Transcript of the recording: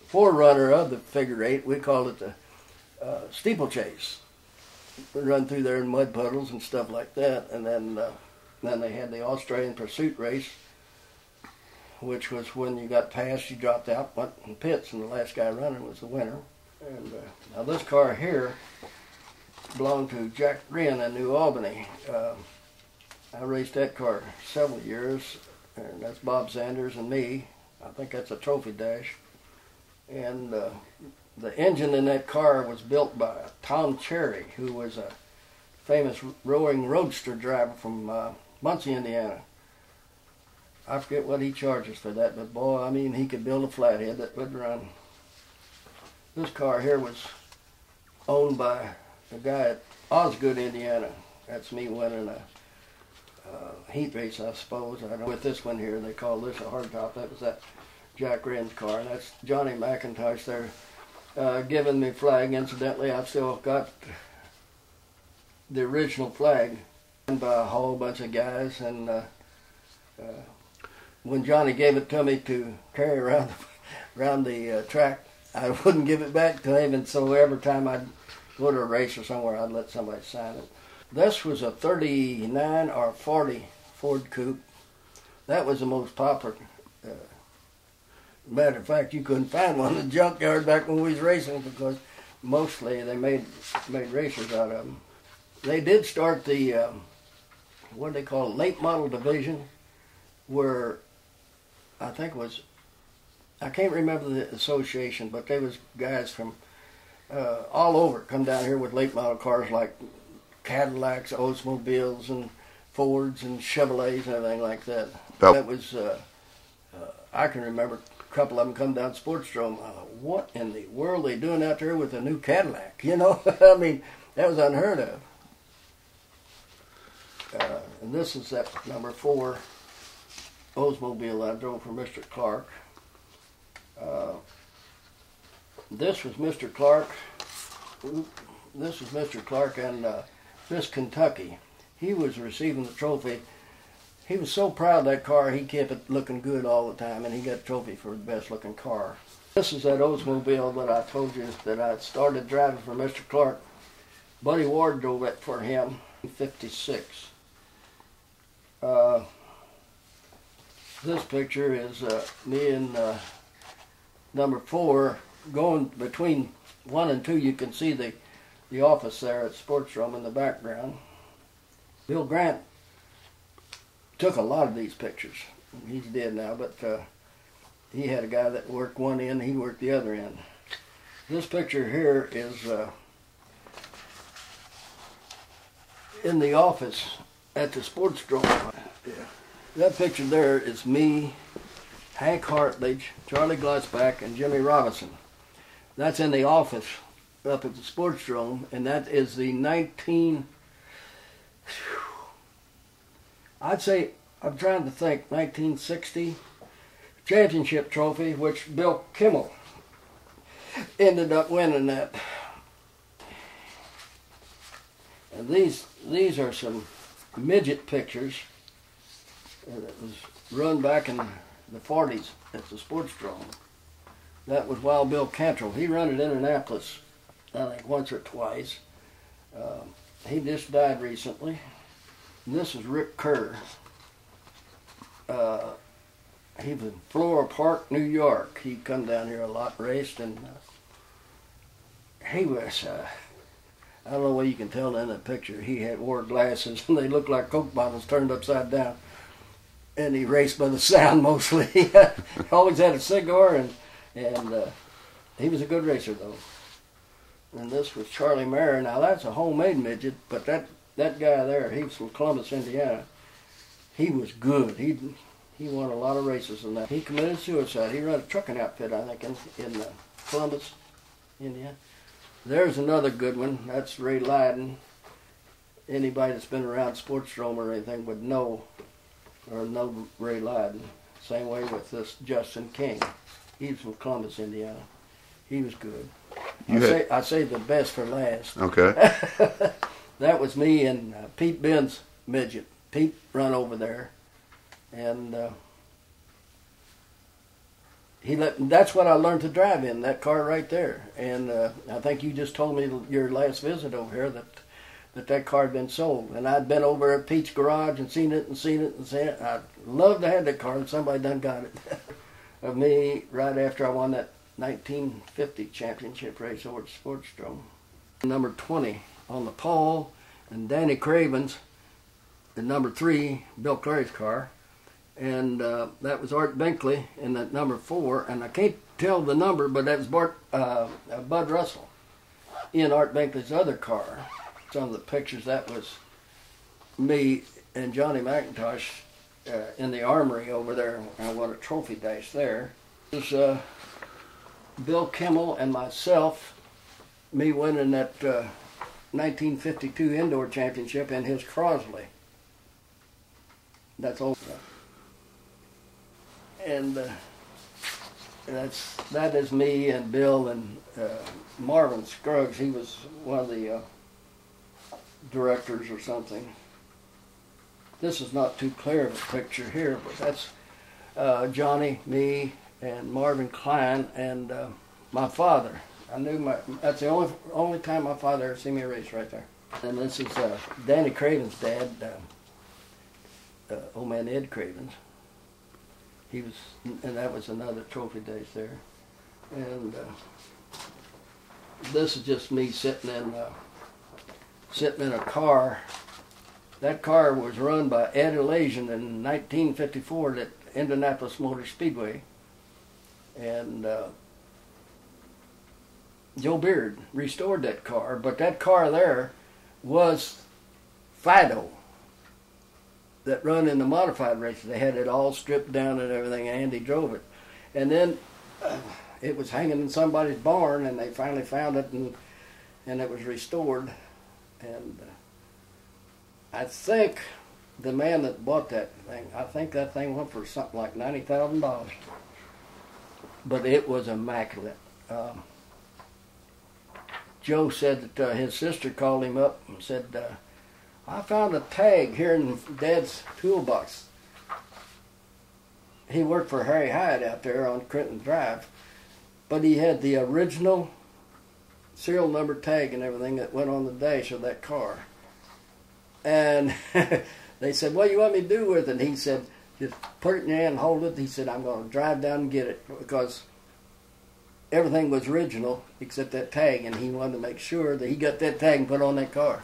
forerunner of the figure eight. We called it the steeplechase. We run through there in mud puddles and stuff like that, and then they had the Australian pursuit race, which was when you got past, you dropped out, went in pits, and the last guy running was the winner. And now this car here belonged to Jack Wren in New Albany. I raced that car several years, and that's Bob Sanders and me. I think that's a trophy dash. And the engine in that car was built by Tom Cherry, who was a famous rowing roadster driver from Muncie, Indiana. I forget what he charges for that, but boy, I mean, he could build a flathead that would run. This car here was owned by a guy at Osgood, Indiana. That's me winning a heat race, I suppose. I don't know. With this one here, they call this a hardtop. That was that Jack Wren's car, and that's Johnny McIntosh there giving me flag. Incidentally, I've still got the original flag by a whole bunch of guys, and when Johnny gave it to me to carry around the track, I wouldn't give it back to him, and so every time I'd go to a race or somewhere, I'd let somebody sign it. This was a 39 or 40 Ford Coupe. That was the most popular. Matter of fact, you couldn't find one in the junkyard back when we was racing, because mostly they made racers out of them. They did start the what do they call it, late model division, where I think it was, I can't remember the association, but there was guys from all over come down here with late model cars like Cadillacs, Oldsmobiles, and Fords and Chevrolets and everything like that. Oh. That was, I can remember a couple of them come down Sportsdrome. What in the world are they doing out there with a new Cadillac? You know, I mean, that was unheard of. And this is that number 4 Oldsmobile I drove for Mr. Clark. This was Mr. Clark. This was Mr. Clark and Miss Kentucky. He was receiving the trophy. He was so proud of that car, he kept it looking good all the time, and he got a trophy for the best looking car. This is that Oldsmobile that I told you that I started driving for Mr. Clark. Buddy Ward drove it for him in '56. This picture is me and number 4 going between 1 and 2. You can see the office there at Sportsdrome in the background. Bill Grant took a lot of these pictures. He's dead now, but he had a guy that worked one end, he worked the other end. This picture here is in the office at the Sportsdrome. Yeah. That picture there is me, Hank Hartledge, Charlie Glutzbach, and Jimmy Robinson. That's in the office up at the Sportsdrome, and that is the I'd say, I'm trying to think, 1960 championship trophy, which Bill Kimmel ended up winning that. And these are some midget pictures. It was run back in the 40s at the Sportsdrome. That was Wild Bill Cantrell. He ran at Indianapolis, I think, once or twice. He just died recently. And this is Rick Kerr. He was in Floral Park, New York. He'd come down here a lot, raced, and he was, I don't know what you can tell in that picture. He wore glasses, and they looked like Coke bottles turned upside down. And he raced by the sound mostly. He always had a cigar, and he was a good racer, though. And this was Charlie Mayer. Now, that's a homemade midget, but that guy there, he was from Columbus, Indiana. He was good. He won a lot of races in that. He committed suicide. He ran a trucking outfit, I think, in Columbus, Indiana. There's another good one. That's Ray Lyden. Anybody that's been around Sportsdrome or anything would know Ray Lyden. Same way with this Justin King. He's from Columbus, Indiana. He was good. I saved the best for last. Okay. That was me and Pete Ben's midget. Pete run over there, and That's what I learned to drive in, that car right there. And I think you just told me your last visit over here that car had been sold. And I'd been over at Pete's garage and seen it. I'd love to have that car, and somebody done got it of me right after I won that 1950 championship race over at Sportsdrome. Number 20 on the pole, and Danny Craven's, and number 3, Bill Clary's car. And that was Art Binkley in that number 4, and I can't tell the number, but that was Bud Russell in Art Binkley's other car. Some of the pictures, that was me and Johnny McIntosh in the armory over there. I won a trophy dash there. It was Bill Kimmel and myself, me winning that 1952 indoor championship in his Crosley. That's all. And that is me and Bill and Marvin Scruggs. He was one of the directors or something. This is not too clear of a picture here, but that's Johnny, me, and Marvin Klein, and my father. That's the only time my father ever seen me race right there. And this is Danny Craven's dad, old man Ed Cravens. He was, and that was another trophy days there. And this is just me sitting in a car. That car was run by Ed Elasian in 1954 at Indianapolis Motor Speedway, and Joe Beard restored that car. But that car there was Fido, that run in the modified races. They had it all stripped down and everything, and Andy drove it. And then it was hanging in somebody's barn, and they finally found it, and it was restored. And I think the man that bought that thing, I think that thing went for something like $90,000. But it was immaculate. Joe said that his sister called him up and said, I found a tag here in Dad's toolbox. He worked for Harry Hyde out there on Clinton Drive, but he had the original serial number tag and everything that went on the dash of that car. And they said, what do you want me to do with it? And he said, just put it in your hand and hold it. He said, I'm going to drive down and get it, because everything was original except that tag, and he wanted to make sure that he got that tag and put on that car.